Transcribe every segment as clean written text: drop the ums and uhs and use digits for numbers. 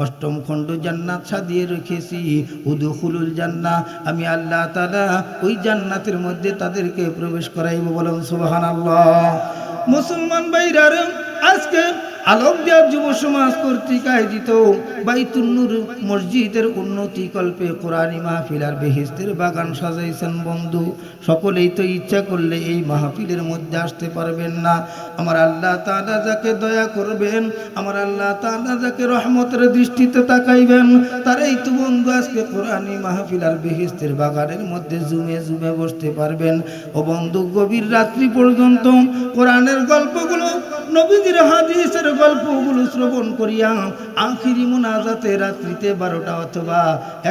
অষ্টম খণ্ড জান্নাত সাজিয়ে রেখেছি, উদখুলুল জান্নাহ, আমি আল্লাহ তাআলা ওই জান্নাতের মধ্যে তাদেরকে প্রবেশ করাইব। বলেন সুবহানাল্লাহ। মুসলমান ভাইরা, আজকে আলোকদিয়া যুব সমাজ কর্তৃক আয়োজিত বাইতুন নূর মসজিদের উন্নতি কল্পে কোরআনী মাহফিল আর বেহেশতের বাগান সাজাইছেন বন্ধু। সকলেই তো ইচ্ছা করলে এই মাহফিলের মধ্যে আসতে পারবেন না। আমার আল্লাহ তাআলা যাকে দয়া করবেন, আমার আল্লাহ তাআলা যাকে রহমতের দৃষ্টিতে তাকাইবেন, তারাই তো বন্ধু আজকে কোরআনী মাহফিল আর বেহেশতের বাগানের মধ্যে জুমে জুমে বসতে পারবেন। ও বন্ধু, গভীর রাত্রি পর্যন্ত কোরআনের গল্পগুলো, নবীজির হাদিসের গল্পগুলো শ্রবণ করিয়া আখিরি মোনাজাতে রাত্রিতে 12টা অথবা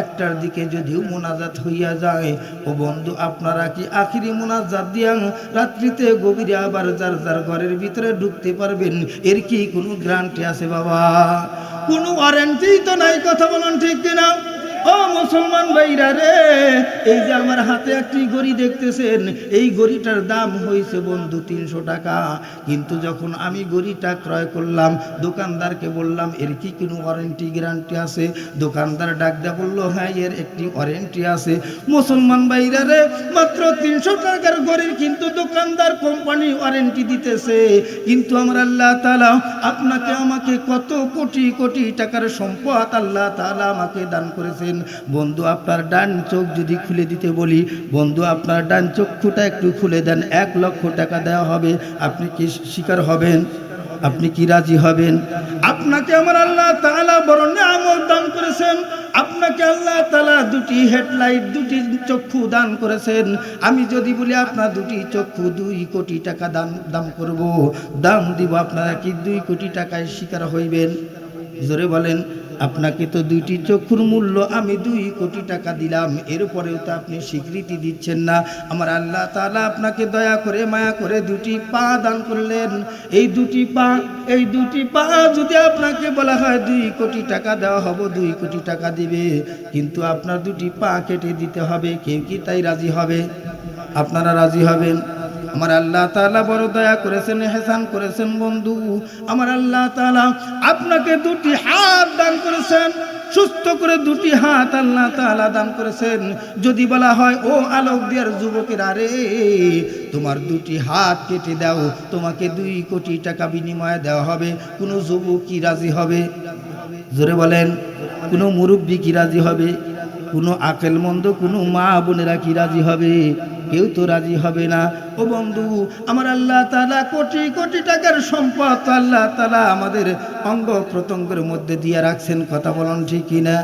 1টার দিকে যদিও মোনাজাত হইয়া যায়, ও বন্ধু আপনারা কি আখিরি মোনাজাত দিয়া রাত্রিতে গভীরে আবার যার যার ঘরের ভিতরে ঢুকতে পারবেন? এর কি কোনো গ্যারান্টি আছে বাবা? কোনো ওয়ারেন্টি তো নাই। কথা বলুন ঠিক কিনা? ও মুসলমান ভাইরা রে, এই যে আমার হাতে একটি ঘড়ি দেখতেছেন, এই ঘড়িটার দাম হয়েছে বন্ধু 300 টাকা। কিন্তু যখন আমি ঘড়িটা ক্রয় করলাম, দোকানদারকে বললাম এর কি কোনো ওয়ারেন্টি গ্যারান্টি আছে? দোকানদার ডাক দেয়া বললো হ্যাঁ, এর একটি ওয়ারেন্টি আছে। মুসলমান ভাইরা রে, মাত্র 300 টাকার ঘড়ির কিন্তু দোকানদার কোম্পানি ওয়ারেন্টি দিতেছে। কিন্তু আমার আল্লাহ তাআলা আপনাকে আমাকে কত কোটি কোটি টাকার সম্পদ আল্লাহ তাআলা আমাকে দান করেছেন। বন্ধু, আপনার ডান চোখ যদি খুলে দিতে বলি, বন্ধু আপনার ডান চক্ষুটা একটু খুলে দেন, 1 লক্ষ টাকা দেওয়া হবে। আপনি কি স্বীকার হবেন? আপনি কি রাজি হবেন? আপনাকে আমার আল্লাহ তাআলা বড় নিয়ামত দান করেছেন। আপনাকে আল্লাহ তাআলা 2টি হেডলাইট, 2টি চক্ষু দান করেছেন। আমি যদি বলি আপনার 2টি চক্ষু 2 কোটি টাকা দাম করব, দাম দিব, আপনারা কি 2 কোটি টাকায় স্বীকার হইবেন? জোরে বলেন। আপনাকে তো 2টি চক্ষুর মূল্য আমি 2 কোটি টাকা দিলাম, এরপরেও তো আপনি স্বীকৃতি দিচ্ছেন না। আমার আল্লাহ তাআলা আপনাকে দয়া করে মায়া করে 2টি পা দান করলেন। এই 2টি পা যদি আপনাকে বলা হয় 2 কোটি টাকা দেওয়া হবে, 2 কোটি টাকা দিবে, কিন্তু আপনার 2টি পা কেটে দিতে হবে। কেউ কি তাই রাজি হবে? আপনারা রাজি হবেন? আমার আল্লাহ তাআলা বড় দয়া করেছেন, ইহসান করেছেন বন্ধু। আমার আল্লাহ তাআলা আপনাকে 2টি হাত দান করেছেন, সুস্থ করে 2টি হাত আল্লাহ তাআলা দান করেছেন। যদি বলা হয় ও আলোকদিয়ার যুবকেরা রে, তোমার 2টি হাত কেটে দাও, তোমাকে 2 কোটি টাকা বিনিময়ে দেওয়া হবে, কোনো যুবক কি রাজি হবে? জোরে বলেন। কোনো মুরব্বী কি রাজি হবে? কোনো আকলমন্দ কোনো মা বোনেরা কি রাজি হবে? কেউ তো রাজি হবে না। ও বন্ধু, আমার আল্লাহ তাআলা কোটি কোটি টাকার সম্পদ আল্লাহ তাআলা আমাদের অঙ্গ প্রত্যঙ্গের মধ্যে দিয়ে রাখছেন। কথা বলুন ঠিক কিনা?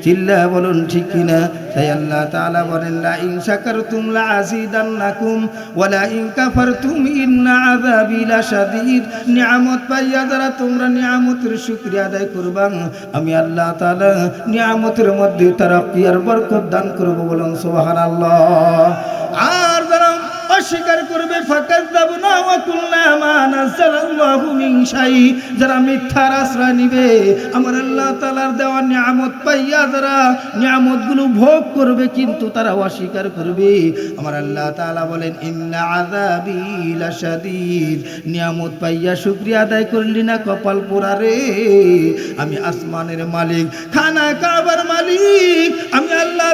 চিল্লা বলুন ঠিক কিনা? তাই আল্লাহ তাআলা বলেন লা ইন শাকারতুম লা আযীদান্নাকুম ওয়া লা ইন কাফারতুম ইন্না আযাবি লাশাদীদ। নিয়ামত পাইয়া যারা তোমরা নিয়ামতের শুকরিয়া আদায় করবা, আমি আল্লাহ তাআলা নিয়ামতের মধ্যে তারাক্কি আর বরকত দান করব। বলুন সুবহানাল্লাহ। আর যারা অস্বীকার করবে, ফাকাযযাবনা ওয়া কুল্লা মা নাযালাল্লাহু মিন শাই, যারা মিথ্যার আশ্রয় নিবে, আমার আল্লাহ তাআলার দেওয়া নিয়ামত পাইয়া যারা নিয়ামতগুলো ভোগ করবে কিন্তু তারা অস্বীকার করবে, আমার আল্লাহ তাআলা বলেন ইন্না আযাবি লাশাদীদ। নিয়ামত পাইয়া শুকরিয়া আদায় করলি না, কপাল পোড়া রে। আমি আসমানের মালিক, খানা কাবার মালিক, আমি আল্লাহ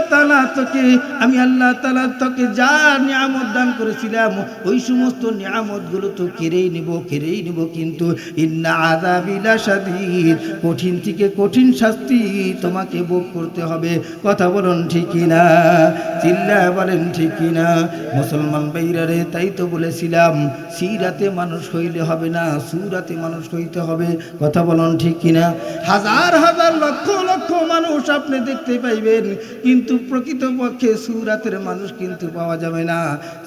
তাআলা তোকে যা নিয়ামত দান করেছিলাম ওই সমস্ত নিয়ামতগুলো তো কেড়েই নিব। কিন্তু ইন্না আযাবি লাশাদীদ, কঠিন থেকে কঠিন শাস্তি তোমাকে ভোগ করতে হবে। কথা বলুন ঠিক কিনা? চিল্লা বলেন ঠিক কিনা? মুসলমান ভাইরা রে, তাই তো বলেছিলাম সিরাতে মানুষ হইলে হবে না, সুরাতে মানুষ হইতে হবে। কথা বলুন ঠিক কিনা? হাজার হাজার লক্ষ লক্ষ মানুষ আপনি দেখতে পাইবেন, কিন্তু প্রকৃতপক্ষে সুরাতের মানুষ কিন্তু পাওয়া যাবে না,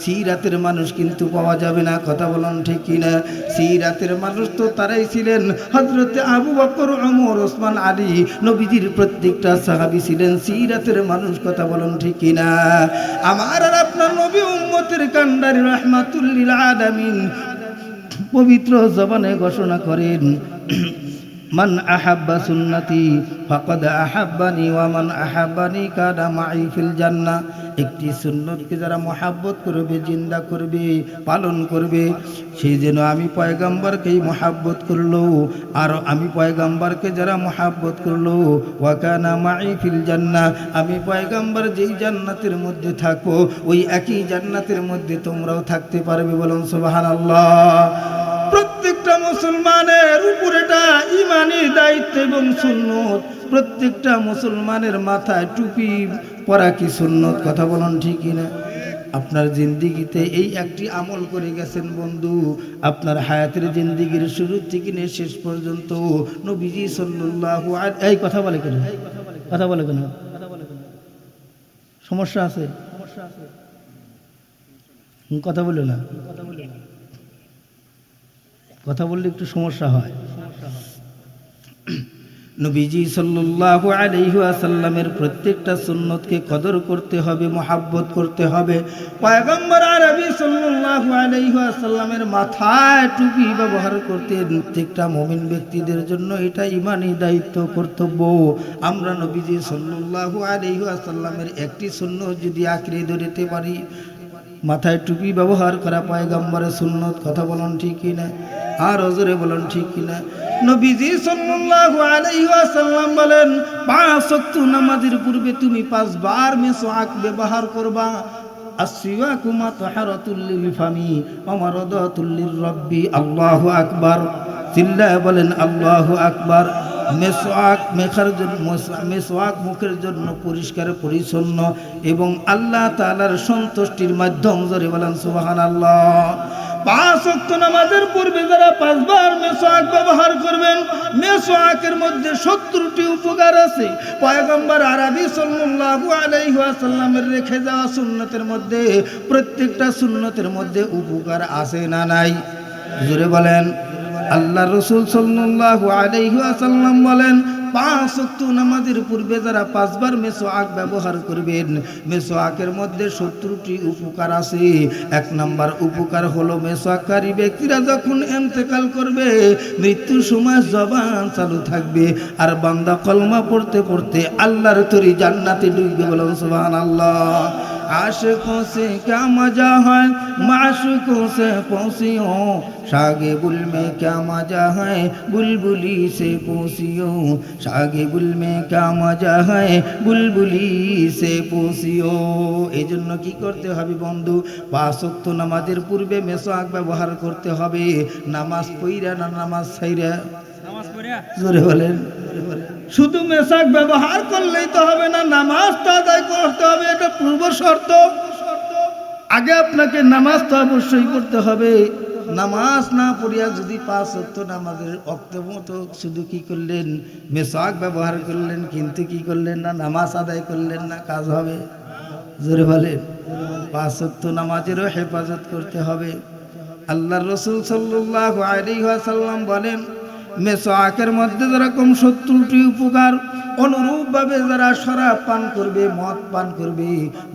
সিরাতের মানুষ কিন্তু পাওয়া যাবে না। কথা বলুন ঠিক কিনা? সিরাতের মানুষ তো তারাই ছিলেন হযরত আবু বকর, ওমর, ওসমান, আলী, নবীজির প্রত্যেকটা সাহাবী ছিলেন সিরাতের মানুষ। কথা বলুন ঠিক কিনা? আমার আর আপনার নবী উম্মতের কান্ডারি রাহমাতুল লিল আলামিন পবিত্র জবানে ঘোষণা করেন মান আহাব্বা সুন্নতি ফাকাদ আহাব্বানি ওয়া মান আহাব্বানি কানা মাই ফিল জান্নাহ। একটি সুন্নতকে যারা মহাব্বত করবে, জিন্দা করবে, পালন করবে, সেই যেন আমি পয়গম্বরকেই মহাব্বত করলো। আর আমি পয়গম্বরকে যারা মহাব্বত করলো, ওয়া কানা মাই ফিল জান্নাহ, আমি পয়গম্বর যেই জান্নাতের মধ্যে থাকবো ওই একই জান্নাতের মধ্যে তোমরাও থাকতে পারবে। বলুন সুবহানাল্লাহ। প্রত্যেকটা মুসলমানের উপর এটা ঈমানি দায়িত্ব এবং সুন্নত। প্রত্যেকটা মুসলমানের মাথায় টুপি পরা কি সুন্নত? কথা বলুন ঠিক কিনা? আপনার জিন্দিগিতে এই একটি আমল করে গেছেন বন্ধু, আপনার হায়াতের জিন্দিগির শুরু থেকে নিয়ে শেষ পর্যন্ত নবীজি সাল্লাল্লাহু আলাইহি এই কথা বলে কেন? কথা বলে কেন? সমস্যা আছে? কথা বলে না, কথা বললে একটু সমস্যা হয়। নবীজি সাল্লাল্লাহু আলাইহি ওয়াসাল্লামের প্রত্যেকটা সুন্নতকে কদর করতে হবে, মহাব্বত করতে হবে। পয়গম্বর আরবি সাল্লাল্লাহু আলাইহি ওয়াসাল্লামের মাথায় টুপি ব্যবহার করতে প্রত্যেকটা মুমিন ব্যক্তিদের জন্য এটা ঈমানি দায়িত্ব, কর্তব্য। আমরা নবীজি সাল্লাল্লাহু আলাইহি ওয়াসাল্লামের একটি সুন্নত যদি আঁকড়ে ধরতে পারি, মাথায় টুপি ব্যবহার করা পয়গম্বরের সুন্নত, কথা বলুন ঠিক কিনা? আর হযরতে বলুন ঠিক কিনা? নবীজি সাল্লাল্লাহু আলাইহি ওয়াসাল্লাম বলেন, 5 ওয়াক্ত নামাজের পূর্বে তুমি 5 বার মিসওয়াক ব্যবহার করবা। আসওয়াকু মাতহারাতুল লিল ফামি ওয়া মারাদাতুল লির রাব্বি। আল্লাহু আকবার। চিল্লায়ে বলেন আল্লাহু আকবার। মেসওয়াক মুখের জন্য পরিষ্কার পরিচ্ছন্ন এবং আল্লাহ তাআলার সন্তুষ্টির মাধ্যম। জোরে বলেন সুবহানাল্লাহ। 5 ওয়াক্ত নামাজের পূর্বে যারা 5 বার মেসওয়াক ব্যবহার করবেন, মেসওয়াকের মধ্যে 70টি উপকার আছে। পয়গম্বর আরবি সাল্লাল্লাহু আলাইহি ওয়াসাল্লামের রেখে যাওয়া সুন্নতের মধ্যে, প্রত্যেকটা সুন্নতের মধ্যে উপকার আছে না নাই? জোরে বলেন। আল্লাহ রাসূল সাল্লাল্লাহু আলাইহি ওয়াসাল্লাম বলেন, 5 ওয়াক্ত নামাজের পূর্বে যারা 5 বার মেসওয়াক ব্যবহার করবেন, মেসওয়াকের মধ্যে 70টি উপকার আছে। 1 নাম্বার উপকার হলো, মেসওয়াককারী ব্যক্তিরা যখন ইন্তেকাল করবে, মৃত্যুর সময় জবান চালু থাকবে আর বান্দা কলমা পড়তে পড়তে আল্লাহর তরি জান্নাতে ঢুকবে। বলুন সুবহানাল্লাহ। आशिकों से क्या मजा है, माशूकों से पहुँचियो, शागे बुल में क्या मजा है, बुलबुली से पूछियो, शागे बुल में क्या मजा है, बुलबुली से पूछियो। এই জন্য কি করতে হবে বন্ধু? 5 ওয়াক্ত নামাজের পূর্বে মেসওয়াক ব্যবহার করতে হবে। নামাজ পড়া না নামাজ ছাইরা? নামাজ পড়া। জোরে বলেন। শুধু মেসওয়াক ব্যবহার করলেই তো হবে না, নামাজটা আদায় করতে হবে, এটা পূর্ব শর্ত। আগে আপনাকে নামাজটা অবশ্যই পড়তে হবে। নামাজ না পড়িয়া যদি 5 ওয়াক্ত নামাজের ওয়াক্ত মতো শুধু কি করলেন, মেসওয়াক ব্যবহার করলেন, কিন্তু কি করলেন না, নামাজ আদায় করলেন না, কাজ হবে? জোরে বলেন। 5 ওয়াক্ত নামাজেরও হেফাজত করতে হবে। আল্লাহর রাসূল সাল্লাল্লাহু আলাইহি ওয়াসাল্লাম বলেন, মেসওয়াকের মধ্যে যেরকম 70টি উপকার, অনুরূপভাবে যারা শরাব পান করবে, মদ পান করবে,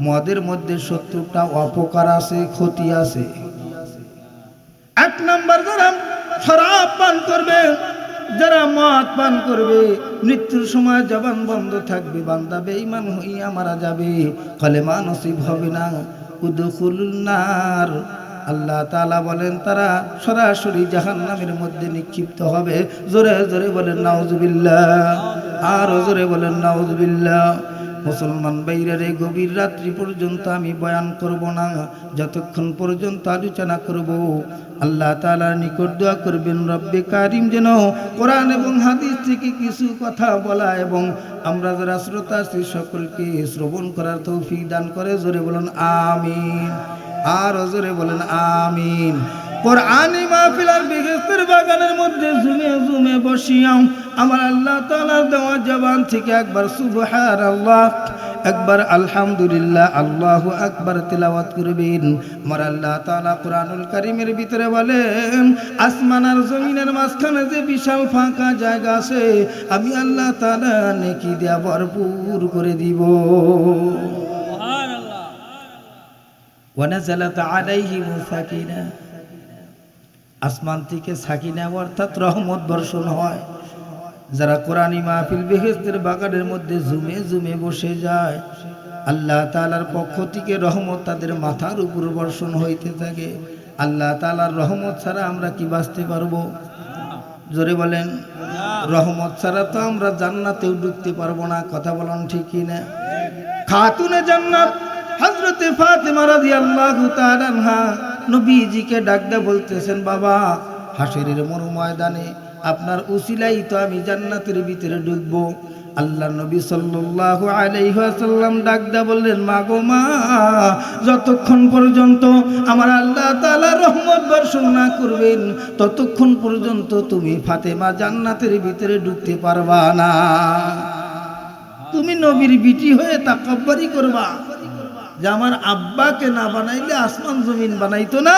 মদের মধ্যে 70টা অপকার আছে, ক্ষতি আছে। 1 নাম্বার, যারা শরাব পান করবে, যারা মদ পান করবে, মৃত্যুর সময় জবান বন্ধ থাকবে, বান্দা বেঈমান হইয়া মারা যাবে, কলেমা নসিব হবে না, উদখুলুন নার। আল্লাহ তাআলা বলেন তারা সরাসরি জাহান্নামের মধ্যে নিক্ষিপ্ত হবে। জোরে জোরে বলেন নাউজুবিল্লাহ। আর জোরে বলেন নাউজুবিল্লাহ। মুসলমান ভাইরা রে, গভীর রাত্রি পর্যন্ত আমি বয়ান করব না, যতক্ষণ পর্যন্ত আলোচনা করব আল্লাহ তাআলার নিকট দোয়া করবেন, রব্বে কারিম যেন কোরআন এবং হাদিস থেকে কিছু কথা বলা এবং আমরা যারা শ্রোতা আছি সকলকে শ্রবণ করার তৌফিক দান করে। জোরে বলেন আমিন। আর জোরে বলেন আমিন। কোরআনি মাহফিল আর বেহেশতের বাগানের মধ্যে ঝুমে ঝুমে বসিয়াও আমার আল্লাহ তাআলা দেওয়া জবান থেকে একবার সুবহানাল্লাহ, একবার আলহামদুলিল্লাহ, আল্লাহু আকবার তিলাওয়াত করবেন। আমার আল্লাহ তাআলা কোরআনুল কারীমের ভিতরে বলেন, আসমান আর জমিনের মাঝখানে যে বিশাল ফাঁকা জায়গা আছে, আমি আল্লাহ তাআলা নেকি দিয়া ভরপুর করে দিব। সুবহানাল্লাহ। ওয়ানাজালাত আলাইহিমুস সাকিনা, আসমান থেকে সাকিনা অর্থাৎ রহমত বর্ষণ হয়। যারা কোরআনি মাহফিল বেহেশতের বাগানের মধ্যে ঝুমে ঝুমে বসে যায়, আল্লাহ তাআলার পক্ষ থেকে রহমত তাদের মাথার উপর বর্ষণ হইতে থাকে। আল্লাহ তাআলার রহমত ছাড়া আমরা কি বাঁচতে পারবো? জোরে বলেন। রহমত ছাড়া তো আমরা জান্নাতেও ঢুকতে পারবো না। কথা বলেন ঠিক কি না? খাতুনে জান্নাত হযরতে ফাতেমা রাদিয়াল্লাহু তাআলা আনহা নবীজিকে ডাকতে বলতেছেন, বাবা হাশরের ময়দানে আপনার উসিলাই তো আমি জান্নাতের ভিতরে ঢুকবো। আল্লাহ নবী সাল্লাল্লাহু আলাইহি ওয়াসাল্লাম ডাকদা বললেন, মা গো মা, যতক্ষণ পর্যন্ত আমার আল্লাহ তাআলা রহমত বর্ষণ না করবেন ততক্ষণ পর্যন্ত তুমি ফাতেমা জান্নাতের ভিতরে ঢুকতে পারবা না। তুমি নবীর বিটি হয়ে তাকাব্বুরি করবা যে আমার আব্বাকে না বানাইলে আসমান জমিন বানাইতো না।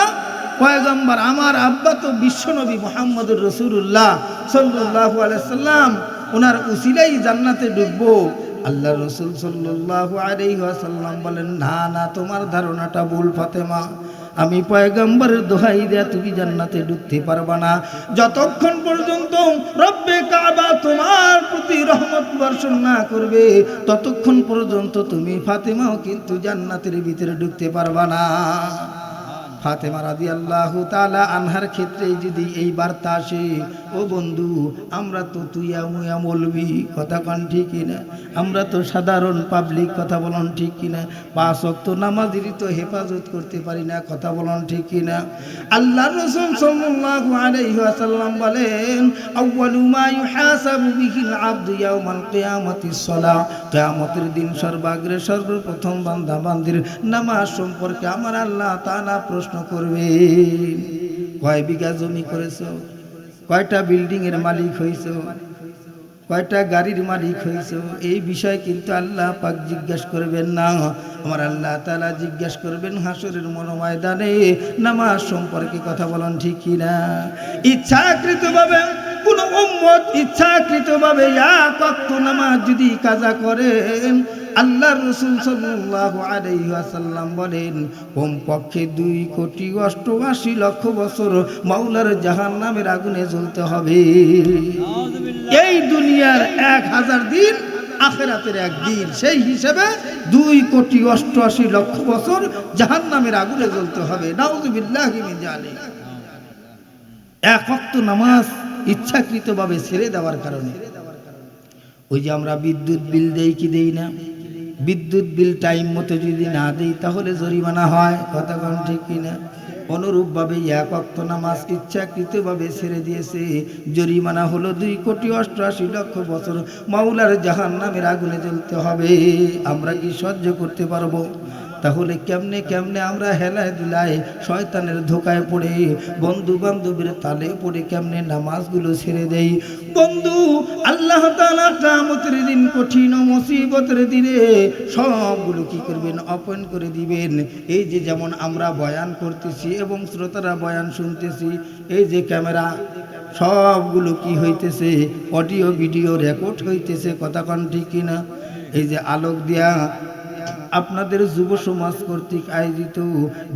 পয়গম্বর আমার আব্বা তো বিশ্বনবী মুহাম্মদুর রাসূলুল্লাহ সাল্লাল্লাহু আলাইহি সাল্লাম, ওনার উসিলাই জান্নাতে ঢুকবো। আল্লাহ রাসূল সাল্লাল্লাহু আলাইহি ওয়াসাল্লাম বলেন, না না, তোমার ধারণাটা ভুল ফাতেমা। আমি পয়গম্বরের দোহাই দেয়া তুমি জান্নাতে ঢুকতে পারবা না যতক্ষণ পর্যন্ত রব্বে কাবা তোমার প্রতি রহমত বর্ষণ না করবে, ততক্ষণ পর্যন্ত তুমি ফাতেমাও কিন্তু জান্নাতের ভিতরে ঢুকতে পারবা না। ফাতেমা রাদিয়াল্লাহু তাআলা আনহার ক্ষেত্রে যদি এই বার্তা আসে, ও বন্ধু আমরা তো তুইয়া মুয়া মৌলবি, কথা কন ঠিক কিনা? আমরা তো সাধারণ পাবলিক, কথা বলুন ঠিক কিনা? 5 ওয়াক্ত নামাজেরই তো হেফাজত করতে পারি না, কথা বলুন ঠিক কিনা? আল্লাহর রাসূল সাল্লাল্লাহু আলাইহি ওয়াসাল্লাম বলেন, আউয়ালু মা ইউহাসাবু বিহিল আবদু ইয়াউমাল কিয়ামাতিস সালাহ, কিয়ামতের দিন সর্বাগ্রে সর্বপ্রথম বান্দা বান্দির নামাজ সম্পর্কে আমার আল্লাহ তাআলা প্রশ্ন করবে। কয় বিঘা জমি করেছো, কয়টা বিল্ডিং এর মালিক হইছো, কয়টা গাড়ির মালিক হইছো, এই বিষয় কিন্তু আল্লাহ পাক জিজ্ঞাসা করবেন না। আমার আল্লাহ তাআলা জিজ্ঞাসা করবেন হাসরের ময়দানে নামাজ সম্পর্কে, কথা বলেন ঠিক কিনা? ইচ্ছাকৃতভাবে কোন উম্মত ইচ্ছাকৃতভাবে এক ওয়াক্ত নামাজ যদি কাজা করেন, আল্লাহর রাসূল সাল্লাল্লাহু আলাইহি ওয়াসাল্লাম বলেন কমপক্ষে 2,88,00,000 বছর মাওলার জাহান্নামের আগুনে জ্বলতে হবে। এই দুনিয়ার 1000 দিন, আখিরাতের একদিন, সেই হিসেবে 2,88,00,000 বছর জাহান্নামের আগুনে জ্বলতে হবে। নাউযুবিল্লাহি মিন যালিক। এক ওয়াক্ত নামাজ ইচ্ছাকৃতভাবে ছেড়ে দেওয়ার কারণে। ওই যে আমরা বিদ্যুৎ বিল দেই কি দেই না, বিদ্যুৎ বিল টাইম মতো যদি না দেই তাহলে জরিমানা হয়, কথা বলেন ঠিক কিনা? অনুরূপভাবে এক ওয়াক্ত নামাজ ইচ্ছাকৃতভাবে ছেড়ে দিয়েছে, জরিমানা হলো 2,88,00,000 বছর মাওলার জাহান্নামের আগুনে জ্বলতে হবে। আমরা কি সহ্য করতে পারবো? তাহলে কেমনে কেমনে আমরা হেলায় দিলায় শয়তানের ধোকায় পড়ে, বন্ধু বান্ধবের তালে পড়ে কেমনে নামাজগুলো ছেড়ে দেই। বন্ধু, আল্লাহ তাআলা কিয়ামতের দিন কঠিন মুসিবতের দিনে সবগুলো কি করবেন? ওপেন করে দিবেন। এই যে যেমন আমরা বয়ান করতেছি এবং শ্রোতারা বয়ান শুনতেছি, এই যে ক্যামেরা সবগুলো কি হইতেছে? অডিও ভিডিও রেকর্ড হইতেছে, কথা কন ঠিক কিনা? এই যে আলোক দিয়া আপনাদের যুব সমাজ কর্তৃক আয়োজিত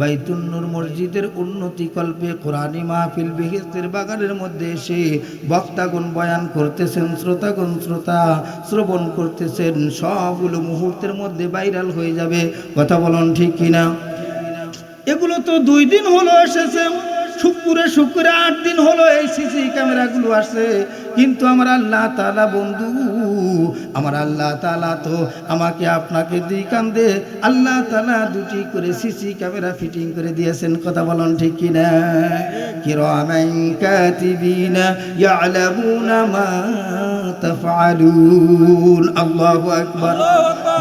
বাইতুন নূর মসজিদের উন্নতি কল্পে কোরআনী মাহফিল বেহেশতের বাগানের মধ্যে এসে বক্তাগণ বয়ান করতেছেন, শ্রোতাগণ শ্রবণ করতেছেন, সবগুলো মুহূর্তের মধ্যে ভাইরাল হয়ে যাবে, কথা বলুন ঠিক কিনা? এগুলো তো 2 দিন হলো এসেছে, শুক্রে 8 দিন হলো এই সিসি ক্যামেরাগুলো আসছে, কিন্তু আমার আল্লাহ তাআলা বন্ধু, আমার আল্লাহ তাআলা তো আমাকে আপনাকে 2 কান্দে আল্লাহ তাআলা 2টি করে সিসি ক্যামেরা ফিটিং করে দিয়েছেন, কথা বলুন ঠিক কিনা? কিরামান কাতিবিনা ইয়ালামুনা মা তাফআলুন। আল্লাহু আকবার।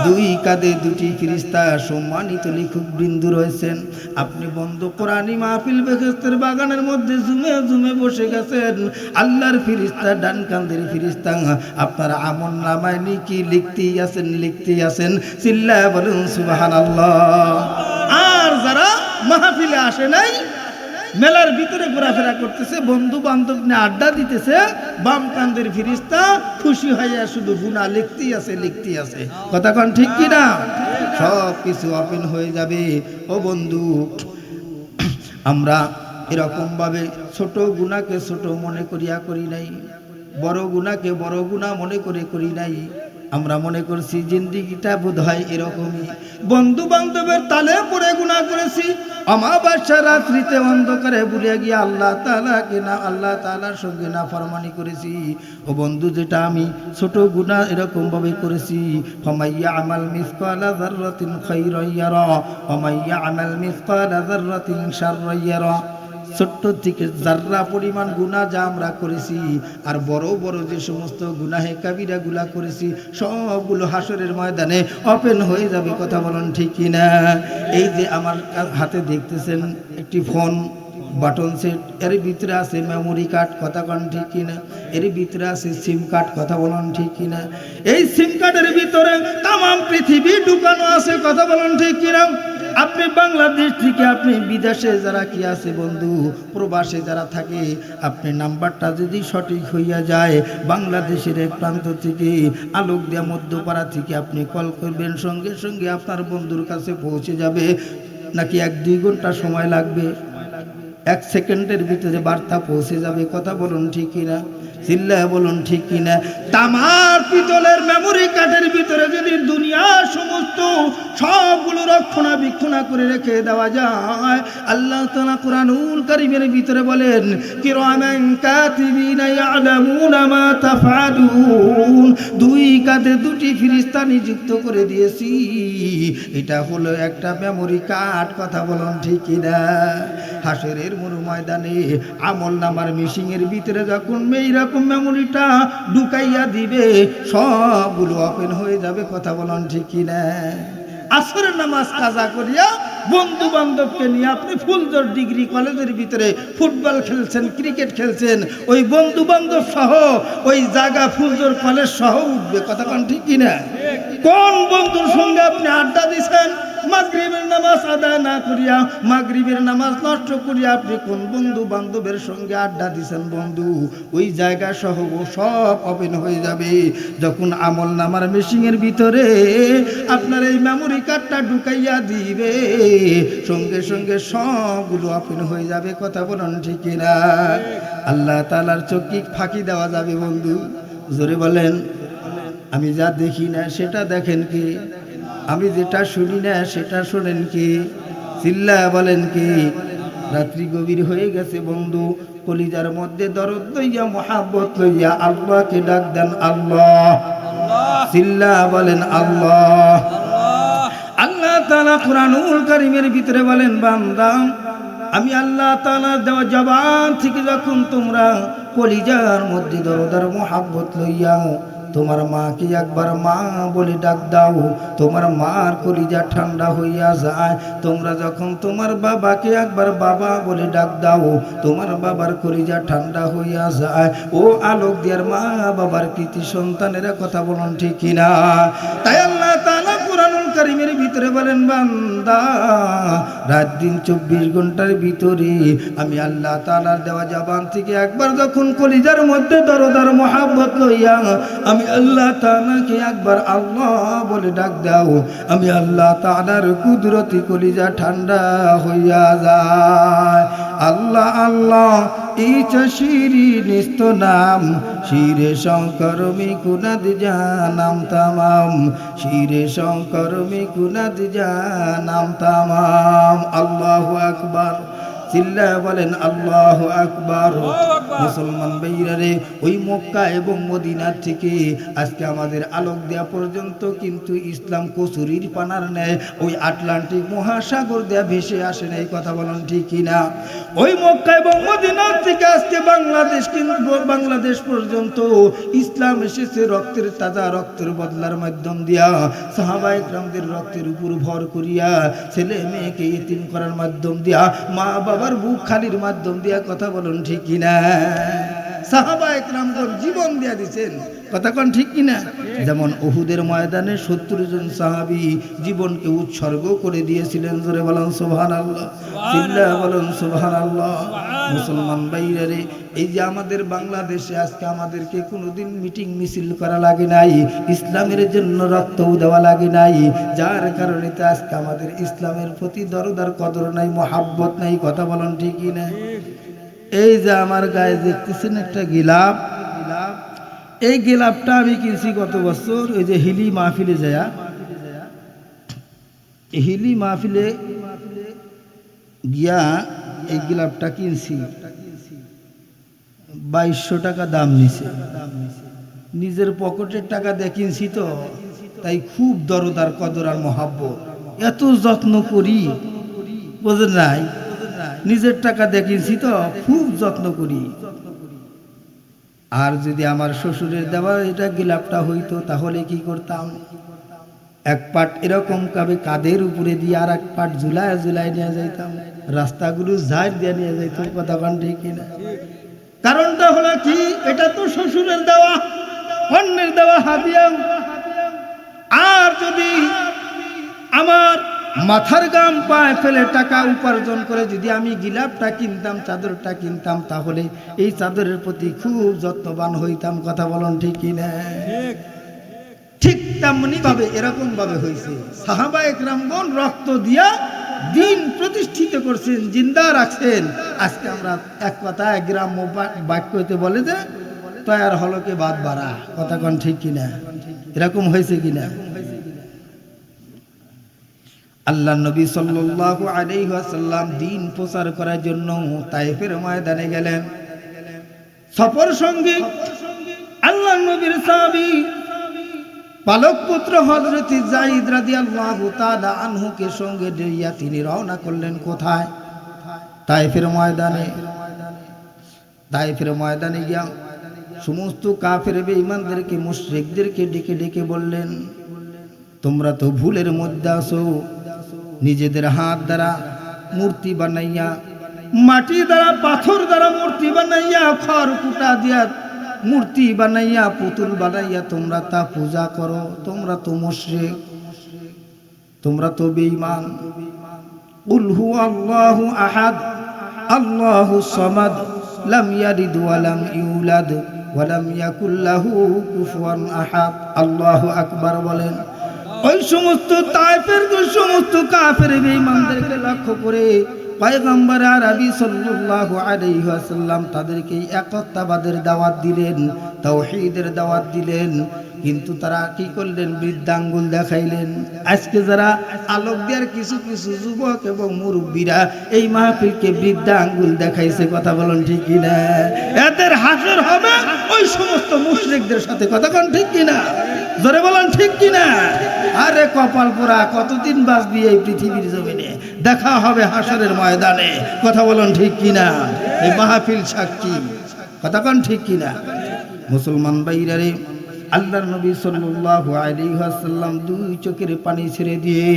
2 কাঁধে 2টি ফেরেশতা সম্মানিত লেখক বৃন্দ রয়েছেন। আপনি বন্ধ কোরআনী মাহফিল বেহেশতের বাগানের মধ্যে জুমে জুমে বসে গেছেন, আল্লাহর ফেরেশতা ডান কাঁধের ফেরেশতা আপনার আমল নামায় নেকি লিখতেই আছেন, চিল্লায়া বলুন সুবহানাল্লাহ। আর যারা মাহফিলে আসে নাই, মেলার ভিতরে ঘোরাফেরা করতেছে, বন্ধু বান্ধব নিয়ে আড্ডা দিতেছে, বাম কাঁধের ফেরেশতা খুশি হইয়া শুধু গুনাহ লিখতেই আছে, কথা কোন ঠিক কিনা? সব কিছু ওপেন হয়ে যাবে। ও বন্ধু, আমরা এরকম ভাবে ছোট গুনাহকে ছোট মনে করি নাই, বড় গুনাহকে বড় গুনাহ মনে করি নাই। আমরা মনে করছি জিন্দিগিটা বোধহয় এরকমই, বন্ধু বান্ধবের তালে পড়ে গুনাহ করেছি, অমাবস্যা রাত্রিতে অন্ধকারে ভুলে গিয়ে আল্লাহ তাআলাকে না আল্লাহ তাআলার সঙ্গে নাফরমানি করেছি। ও বন্ধু, যেটা আমি ছোট গুনাহ এরকম ভাবে করেছি, ফামাইয়া আমাল মিসকালা যাররাতিন খাইরান ইয়ারা ওয়া মাইয়া আমাল মিসকালা যাররাতিন শাররান ইয়ারা। ছোট্ট থেকে জাররা পরিমাণ গুনাহ যা আমরা করেছি, আর বড় বড় যে সমস্ত গুনাহে কাবিরা গুলা করেছি, সবগুলো হাসরের ময়দানে ওপেন হয়ে যাবে। কথা বলেন ঠিক কিনা? এই যে আমার হাতে দেখতেছেন একটি ফোন বাটন সেট, এর ভিতরে আছে মেমোরি কার্ড। কথা বলেন ঠিক কিনা? এর ভিতরে আছে সিম কার্ড। কথা বলেন ঠিক কিনা? এই সিম কার্ডের ভিতরে তাম পৃথিবী ঢুকানো আছে। কথা বলেন ঠিক কিনা? আপনি বাংলাদেশ থেকে আপনি বিদেশে যারা কি আছে বন্ধু, প্রবাসে যারা থাকে, আপনি নাম্বারটা যদি সঠিক হইয়া যায়, বাংলাদেশের এক প্রান্ত থেকে আলোক দিয়া মধ্যপাড়া থেকে আপনি কল করবেন, সঙ্গে সঙ্গে আপনার বন্ধুর কাছে পৌঁছে যাবে। নাকি 1-2 ঘন্টা সময় লাগবে? 1 সেকেন্ডের ভিতরে বার্তা পৌঁছে যাবে। কথা বলুন ঠিক কিনা? চিল্লায় বলুন ঠিক কিনা? তামার পিতলের মেমোরি কার্ডের ভিতরে যদি দুনিয়ার সমস্ত সবগুলো রক্ষণাবেক্ষণ করে রেখে দেওয়া যায়, আল্লাহ তাআলা কুরআনুল কারীমের ভিতরে বলেন, কিরামান কাতিবিনা ইয়ালামুনা মা তাফআলুন। 2 কাঁধে 2টি ফেরেশতা নিযুক্ত করে দিয়েছি। এটা হলো একটা মেমোরি কার্ড। কথা বলুন ঠিক কিনা? হাসরের ময়দানে আমল নামার মেশিনের ভিতরে যখন এইরকম মেমোরিটা ঢুকাইয়া দিবে, সবগুলো ওপেন হয়ে যাবে। কথা বলুন ঠিক কিনা? আসরের নামাজ কাজা করিয়া বন্ধু বান্ধবকে নিয়ে আপনি ফুলজোর ডিগ্রি কলেজের ভিতরে ফুটবল খেলছেন, ক্রিকেট খেলছেন, ওই বন্ধু বান্ধব সহ ওই জায়গা ফুলজোর কলেজ সহ উঠবে। কথা বলেন ঠিক কিনা? কোন বন্ধুর সঙ্গে আপনি আড্ডা দিচ্ছেন? মাগরিবের নামাজ আদায় না করিয়া, মাগরিবের নামাজ নষ্ট করিয়া আপনি কোন বন্ধু বান্ধবের সঙ্গে আড্ডা দিছেন বন্ধু, ওই জায়গা সহ সব ওপেন হয়ে যাবে। যখন আমল নামার মেশিনের ভিতরে আপনার এই মেমোরি কার্ডটা ঢুকাইয়া দিবে, সঙ্গে সঙ্গে সবগুলো ওপেন হয়ে যাবে। কথা বলেন ঠিক কিনা? আল্লাহ তাআলার চোখ কি ফাঁকি দেওয়া যাবে বন্ধু? জোরে বলেন। আমি যা দেখি না সেটা দেখেন কি? আমি যেটা শুনি না সেটা শোনেন কি? চিল্লা বলেন কি? রাত্রি গভীর হয়ে গেছে বন্ধু, কলিজার মধ্যে দরদ লইয়া মহাব্বত লইয়া আল্লাহকে ডাক দেন। আল্লাহ, চিল্লা বলেন আল্লাহ। আল্লাহ তাআলা কুরআনুল কারীমের ভিতরে বলেন, বান্দা আমি আল্লাহ তাআলার দেওয়া জবান থেকে যখন তোমরা কলিজার মধ্যে দরদ আর মহাব্বত লইয়া তোমার মাকে একবার মা বলে ডাক দাও, তোমার মার কলিজা ঠান্ডা হইয়া যায়। তোমরা যখন তোমার বাবাকে একবার বাবা বলে ডাক দাও, তোমার বাবার কলিজা ঠান্ডা হইয়া যায়। ও আলোক দিয়ার মা বাবার কৃতি সন্তানেরা, কথা বলুন ঠিক কিনা? তাই আল্লাহ তাআলা কুরআনুল কারীমের ভিতরে বলেন, বান্দা রাত দিন 24 ঘন্টার ভিতরে আমি আল্লাহ তাআলার দেওয়া জবান থেকে একবার যখন কলিজার মধ্যে দরদ আর মহাব্বত লইয়া আমি আল্লাহ তাআলাকে একবার আল্লাহ বলে ডাক দাও, আমি আল্লাহ তাআলার কুদরতি কলিজা ঠান্ডা হইয়া যায়। আল্লাহ আল্লাহ ইচ্ছা শিরি নিস্ত নাম, শিরে শঙ্কর মিকুনাদ জানাম তামাম, শিরে শঙ্কর মিকুনাদ জানাম তামাম। আল্লাহু আকবার। চিল্লা বলেন আল্লাহু আকবার। মুসলমান ভাইরা রে, ওই মক্কা এবং মদিনার থেকে আজকে আমাদের আলোক দেয়া পর্যন্ত কিন্তু ইসলাম কচুরির পানার নেয় ওই আটলান্টিক মহাসাগর দেয়া ভেসে আসে না। এই কথা বলেন ঠিক কিনা? ওই মক্কা এবং মদিনার থেকে আজকে বাংলাদেশ, কিন্তু বাংলাদেশ পর্যন্ত ইসলাম এসেছে রক্তের, তাজা রক্তের বদলার মাধ্যম দিয়া, সাহাবায়ে কেরামদের রক্তের উপর ভর করিয়া, ছেলে মেয়েকে ইতিম করার মাধ্যম দিয়া, মা বাবার বুক খালির মাধ্যম দিয়া। কথা বলুন ঠিক কিনা? সাহাবায়ে কেরামগণ জীবন দিয়া দিয়েছেন। কথা কোন ঠিক কিনা? যেমন উহুদের ময়দানে 70 জন সাহাবী জীবনকে উৎসর্গ করে দিয়েছিলেন। জোরে বলেন সুবহানাল্লাহ, চিল্লা বলেন সুবহানাল্লাহ। মুসলমান ভাইরা রে, এই যে আমাদের বাংলাদেশে আজকে আমাদেরকে কোনোদিন মিটিং মিছিল করা লাগে নাই, ইসলামের জন্য রক্তও দেওয়া লাগে নাই, যার কারণে তো আজকে আমাদের ইসলামের প্রতি দরদ আর কদর নাই, মহাব্বত নাই। কথা বলেন ঠিক কিনা? এই যে আমার গায়ে দেখতেছেন একটা গিলাপ, এই গিলাপটা আমি কিনছি গত বছর ওই যে হিলি মাহফিলে যায়া, হিলি মাহফিলে গিয়া এই গিলাপটা কিনছি, 2200 টাকা দাম নিছে। নিজের পকেটের টাকা দিয়ে কিনছি তো, তাই খুব দরদার কদর আর মহাব্বত, এত যত্ন করি, বোঝেন নাই, নিজের টাকা দিয়ে কিনছি তো খুব যত্ন করি। আর যদি আমার শ্বশুরের দেওয়া এটা গিলাপটা হইতো তাহলে কি করতাম, এক পাট এরকম ভাবে কাঁধের উপরে দিয়ে আর এক পাট ঝুলায় ঝুলায় নিয়ে যাইতাম, রাস্তাগুলো ঝাড় দিয়ে নিয়ে যাইতাম, কথা কান ঠিক কিনা। কারণটা হলো কি, এটা তো শ্বশুরের দেওয়া, অন্যের দেওয়া হাদিয়া। আর যদি আমার মাথার গাম পায়ে ফেলে টাকা উপার্জন করে যদি আমি গিলাপটা কিনতাম, চাদরটা কিনতাম, তাহলে এই চাদরের প্রতি খুব যত্নবান হইতাম, কথা বলুন ঠিক কিনা। ঠিক তেমনি ভাবে এরকম ভাবে হয়েছে, সাহাবা একরামগণ রক্ত দিয়া দিন প্রতিষ্ঠিত করছেন, জিন্দা রাখছেন। আজকে আমরা এক কথা এক গ্রাম বাক্য হইতে বলে যে তৈয়ার হলকে বাদ বাড়া, কথা কন ঠিক কিনা, এরকম হয়েছে কিনা। আল্লাহ নবী সাল্লাল্লাহু আলাইহি ওয়াসাল্লাম দিন প্রচার করার জন্য তায়েফের ময়দানে গেলেন। সফর সঙ্গী আল্লাহ নবীর সাহাবী পালক পুত্র হযরত যায়েদ রাদিয়াল্লাহু তাআলা আনহুকে সঙ্গে নিয়ে তিনি রওনা করলেন কোথায়, তায়েফের ময়দানে। তায়েফের ময়দানে গিয়া সমস্ত কাফের বেঈমানদেরকে মুশরিকদেরকে ডেকে ডেকে বললেন, তোমরা তো ভুলের মধ্যে আছো, নিজেদের হাত দ্বারা মূর্তি বানাইয়া, মাটি দ্বারা পাথর দ্বারা মূর্তি বানাইয়া, খড় কুটা দিয়া মূর্তি বানাইয়া, পুতুল বানাইয়া তোমরা তা পূজা করো, তোমরা তো মুশরিক, তোমরা তো বেঈমান। কুল হুয়াল্লাহু আহাদ আল্লাহুস সামাদ লাম ইয়ালিদ ওয়া লাম ইউলাদ ওয়া লাম ইয়াকুল লাহু কুফুয়ান আহাদ। আল্লাহু আকবার বলেন। ওই সমস্ত তায়েফের সমস্ত কাফের বেঈমানদেরকে লক্ষ্য করে পয়গম্বর আরবি সাল্লাল্লাহু আলাইহি ওয়াসাল্লাম তাদেরকে একত্ববাদের দাওয়াত দিলেন, তাওহীদের দাওয়াত দিলেন। কিন্তু তারা কি করলেন, বৃদ্ধাঙ্গুল দেখাইলেন। আজকে যারা আলোক দেওয়ার কিছু কিছু যুবক এবং মুরব্বীরা এই মাহফিলকে বৃদ্ধাঙ্গুল দেখাইছে, কথা বলেন ঠিক কিনা। এদের হাসর হবে ওই সমস্ত মুশরিকদের সাথে, কথা কোন ঠিক কিনা, জোরে বলেন ঠিক কিনা। আরে কপাল পোড়া, কতদিন বাঁচবি এই পৃথিবীর জমিনে, দেখা হবে হাসরের ময়দানে, কথা বলেন ঠিক কিনা। এই মাহফিল সাক্ষী, কথা কোন ঠিক কিনা। মুসলমান ভাইরা, আল্লাহর নবী সাল্লাল্লাহু আলাইহি ওয়াসাল্লাম দুই চোখের পানি ছেড়ে দিয়ে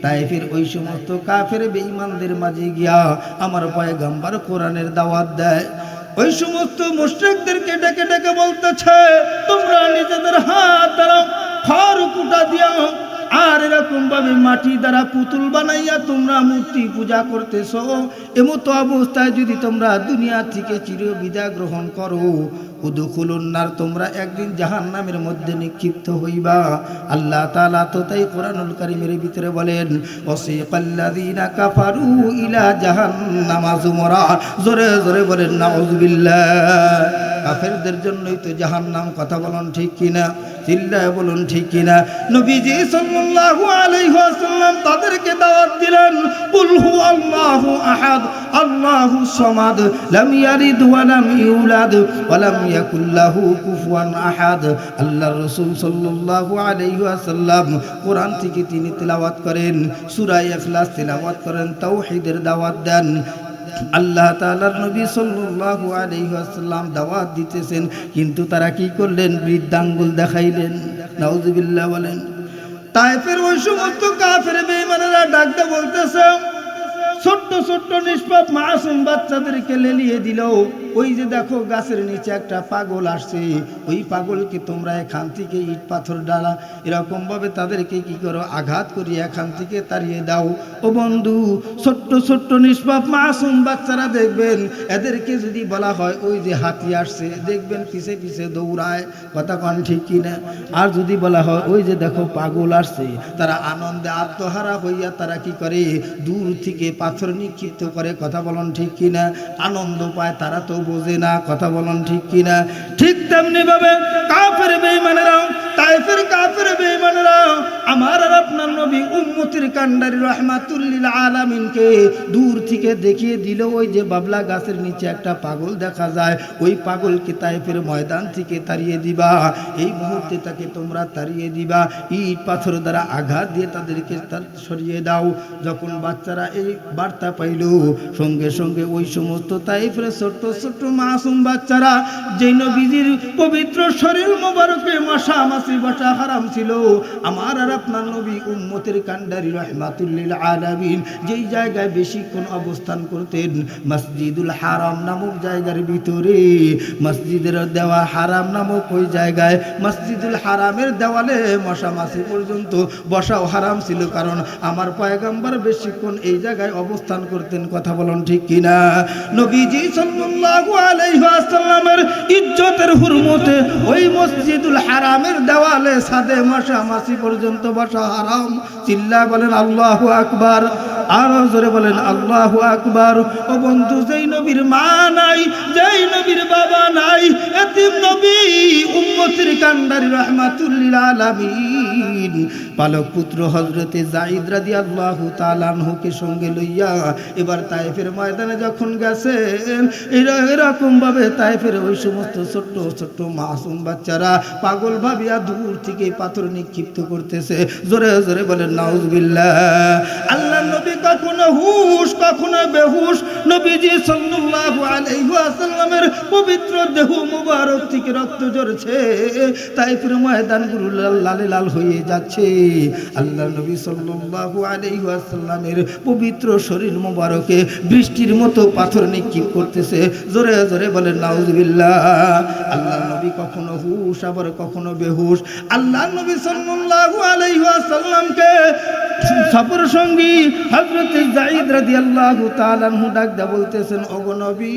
তায়েফের ওই সমস্ত কাফের বেঈমানদের মাঝে গিয়া আমার পয়গম্বর কোরআনের দাওয়াত দেয়। ওই সমস্ত মুশরিকদেরকে ডেকে ডেকে বলতেছে, তোমরা নিজেদের হাত দ্বারা খড় কুটা দিয়া আর এরকম ভাবে মাটি দ্বারা পুতুল বানাইয়া তোমরা মূর্তি পূজা করতেছো, এমতো অবস্থায় যদি তোমরা দুনিয়া থেকে চিরবিদায় গ্রহণ করো, উদখুলুন নার, তোমরা একদিন জাহান্নামের মধ্যে নিক্ষিপ্ত হইবা। আল্লাহ তাআলা তো তাই কোরআনুল কারীমের ভিতরে বলেন, ওয়াসিকাল্লাযীনা কাফারু ইলা জাহান্নামা যুমরা। জোরে জোরে বলেন নাউযুবিল্লাহ। কাফেরদের জন্যই তো জাহান্নাম, কথা বলুন ঠিক কিনা, চিল্লায় বলুন ঠিক কিনা। নবীজি সাল্লাল্লাহু আলাইহি ওয়াসাল্লাম তাদেরকে দাওয়াত দিলেন, কুল হুয়াল্লাহু আহাদ আল্লাহুস সামাদ লাম ইয়ালিদ ওয়া লাম ইউলাদ ওয়া লাম ইয়াকুল লাহু কুফুয়ান আহাদ। আল্লাহর রাসূল সাল্লাল্লাহু আলাইহি ওয়াসাল্লাম কোরআন থেকে তিনি তেলাওয়াত করেন, সূরা ইখলাস তেলাওয়াত করেন, তাওহীদের দাওয়াত দেন। আল্লাহ তাআলার নবী সাল্লাল্লাহু আলাইহি ওয়াসাল্লাম দাওয়াত দিতেছেন, কিন্তু তারা কি করলেন, বৃদ্ধাঙ্গুল দেখাইলেন। নাউযুবিল্লাহ বলেন। তায়েফের ওই সমস্ত কাফের বেঈমানেরা ডাকতে বলতেছে, ছোট্ট ছোট্ট নিষ্পাপ মাসুম বাচ্চাদেরকে লেলিয়ে দিল। ওই যে দেখো গাছের নিচে একটা পাগল আসছে, ওই পাগলকে তোমরা এখান থেকে ইট পাথর ডালা এরকম ভাবে তাদেরকে কি করো, আঘাত করি এখান থেকে তাড়িয়ে দাও। ও বন্ধু, ছোট্ট ছোট্ট নিষ্পাপ মাসুম বাচ্চারা দেখবেন, এদেরকে যদি বলা হয় ওই যে হাতি আসছে, দেখবেন পিছে পিছে দৌড়ায়, কথা কন ঠিক কিনা। আর যদি বলা হয় ওই যে দেখো পাগল আসছে, তারা আনন্দে আত্মহারা হইয়া তারা কি করে, দূর থেকে পাথর নিক্ষিপ্ত করে, কথা বলুন ঠিক কিনা। আনন্দ পায়, তারা তো বোঝে না। কথা বলেন ঠিক কিনা? ঠিক তেমনি ভাবে কাফের বেঈমানেরাও, তায়েফের কাফের বেঈমানেরাও আমার আর আপনার নবী উম্মতের কান্ডারি রাহমাতুল লিল আলামিনকে দূর থেকে দেখিয়ে দিল ওই যে বাবলা গাছের নিচে একটা পাগল দেখা যায়, ওই পাগলকে তায়েফের ময়দান থেকে তাড়িয়ে দিবা। এই মুহূর্তে তাকে তোমরা তাড়িয়ে দিবা, ইট পাথর দ্বারা আঘাত দিয়ে তাদেরকে সরিয়ে দাও। যখন বাচ্চারা এই বার্তা পাইল, সঙ্গে সঙ্গে ওই সমস্ত তায়েফের ছোট্ট ছোট্ট মাসুম বাচ্চারা, যে নবীজির পবিত্র শরীর মোবারকে মশা মাছি বসা হারাম ছিল, আমার আর আপনার নবী উম্মতের কান্ডারি রাহমাতুল লিল আলামিন যেই জায়গায় বেশিক্ষণ অবস্থান করতেন, মসজিদুল হারাম নামক জায়গার ভিতরে, মসজিদের দেওয়া হারাম নামক ওই জায়গায়, মসজিদুল হারামের দেওয়ালে মশা মাছি পর্যন্ত বসাও হারাম ছিল, কারণ আমার পয়গম্বর বেশিক্ষণ এই জায়গায় অবস্থান করতেন। কথা বলুন ঠিক কিনা? নবীজি সাল্লাল্লাহু আলাইহি ওয়াসাল্লামের ইজ্জতের হুরমতে ওই মসজিদুল হারামের দেওয়ালে সাদে মশা মাছি পর্যন্ত বসা হারাম। চিল্লা বলেন আল্লাহু আকবার, আরো জোরে বলেন আল্লাহু আকবার। ও বন্ধু, যেই নবীর মা নাই, যেই নবীর বাবা নাই, এতিম নবী উম্মতের কান্ডারি রাহমাতুল লিল আলামিন পালক পুত্র হযরতে যায়েদ রাদিয়াল্লাহু তাআলা আনহুকে সঙ্গে লইয়া এবার তায়েফের ময়দানে যখন গেছেন, এরকম ভাবে তায়েফের ওই সমস্ত ছোট্ট ছোট্ট মাসুম বাচ্চারা পাগল ভাবিয়া দূর থেকে পাথর নিক্ষিপ্ত করতেছে। জোরে জোরে বলেন নাউজুবিল্লাহ। আল্লাহ নবী কখনো হুশ কখনো বেহুশ, নবীজি সাল্লাল্লাহু আলাইহি ওয়াসাল্লামের পবিত্র দেহ মুবারক থেকে রক্ত ঝরছে, তায়েফের ময়দানগুলো লালে লাল হয়ে যাচ্ছে। আল্লাহ নবী সাল্লাল্লাহু আলাইহি ওয়াসাল্লামের পবিত্র শরীর মুবারকে বৃষ্টির মতো পাথর নিক্ষেপ করতেছে। জোরে জোরে বলেন নাউজুবিল্লাহ। আল্লাহ নবী কখনো হুশ আবার কখনো বেহুশ। আল্লাহ নবী সাল্লাল্লাহু আলাইহি ওয়াসাল্লামকে সফর সঙ্গী হযরত যায়েদ রাদিয়াল্লাহু তাআলা আনহু ডাক দা বলতেছেন, ওগো নবী,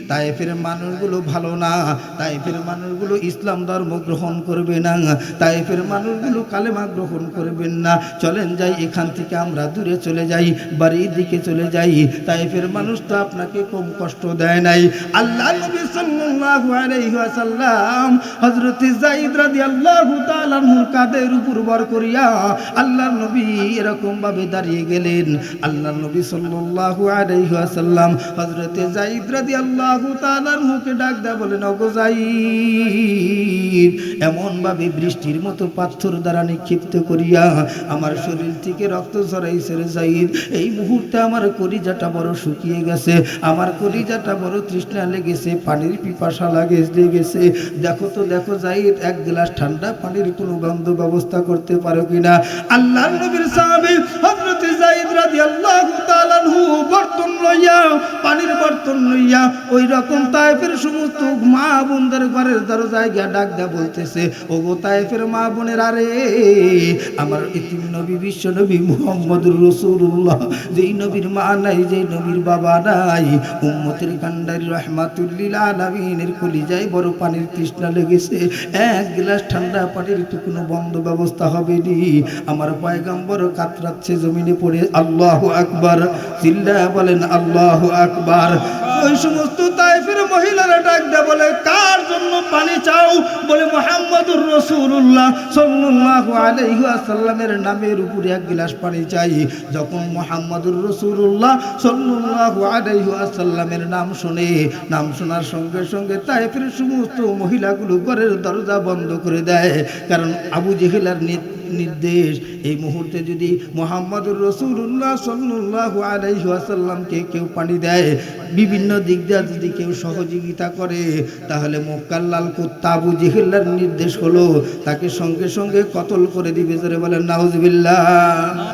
তায়েফের মানুষগুলো ভালো না, তায়েফের মানুষগুলো ইসলাম ধর্ম গ্রহণ করবে না, তায়েফের মানুষগুলো কালেমা গ্রহণ করবেন না, চলেন যাই এখান থেকে আমরা দূরে চলে যাই, বাড়ির দিকে চলে যাই, তায়েফের মানুষ তো আপনাকে কম কষ্ট দেয় নাই। আল্লাহ নবী সাল্লাল্লাহু আলাইহি ওয়াসাল্লাম হযরত যায়েদ রাদিয়াল্লাহু তাআলা আনহুর কাঁধের উপর ভর করিয়া আল্লাহ নবী এরকম ভাবে দাঁড়িয়ে গেলেন। আল্লাহ নবী সাল্লাল্লাহু আলাইহি ওয়াসাল্লাম হযরত যায়েদ রাদিয়াল্লাহু তাআলা আনহুকে ডাক দেয়া বলেন, ওগো যায়েদ, এমন ভাবে বৃষ্টির মতো পাথর দ্বারা নিক্ষিপ্ত করিয়া আমার শরীর থেকে রক্ত ঝরাইছে রে যায়েদ। এই মুহূর্তে আমার কলিজাটা বড় শুকিয়ে গেছে, আমার কলিজাটা বড় তৃষ্ণা লেগেছে, পানির পিপাসা লেগেছে। দেখো তো দেখো যায়েদ, এক গ্লাস ঠান্ডা পানির কোনো বন্ধ ব্যবস্থা করতে পারো কিনা? আল্লাহর নবীর সাহাবী হযরত যায়েদ রাদিয়াল্লাহু তাআলা আনহু বর্তন লইয়া, পানির বর্তন লইয়া ওই রকম তায়েফের সমস্ত মা বোনদের ঘরের দরজায় গিয়া ডাক দেয়া বলতেছে, ওগো তায়েফের মা বোনেরা রে, আমার ইতিম নবী বিশ্ব নবী মুহাম্মদুর রাসূলুল্লাহ, যেই নবীর মা নাই, যেই নবীর বাবা নাই, উম্মতের কান্ডারি রাহমাতুল লিল আলামিনের কলিজায় বড় পানির তৃষ্ণা লেগেছে, এক গ্লাস ঠান্ডা পানির তো কোনো বন্ধ ব্যবস্থা হবে নি। আমার পয়গম্বর কাতরাচ্ছে জমিনে পড়ে। আল্লাহু আকবার, চিল্লা বলেন আল্লাহু আকবার। ওই সমস্ত তায়েফের মহিলারা ডাক দেয়া বলে, কার জন্য পানি চাও? বলে মুহাম্মদুর রাসূলুল্লাহ সাল্লাল্লাহু আলাইহি ওয়াসাল্লামের নামের উপরে এক গ্লাস পানি চাই। যখন মুহাম্মদুর রাসূলুল্লাহ সাল্লাল্লাহু আলাইহি ওয়াসাল্লামের নাম শুনে, নাম শোনার সঙ্গে সঙ্গে তায়েফের সমস্ত মহিলাগুলো ঘরের দরজা বন্ধ করে দেয়, কারণ আবু জেহেলের নির্দেশ, এই মুহূর্তে যদি মুহাম্মদুর রাসূলুল্লাহ সাল্লাল্লাহু আলাইহি ওয়াসাল্লামকে কেউ পানি দেয়, বিভিন্ন দিক দিয়ে যদি কেউ সহযোগিতা করে, তাহলে মক্কার লাল কুত্তা আবু জেহেলের নির্দেশ হলো তাকে সঙ্গে সঙ্গে কতল করে দিবে। জোরে বলেন নাউজুবিল্লাহ।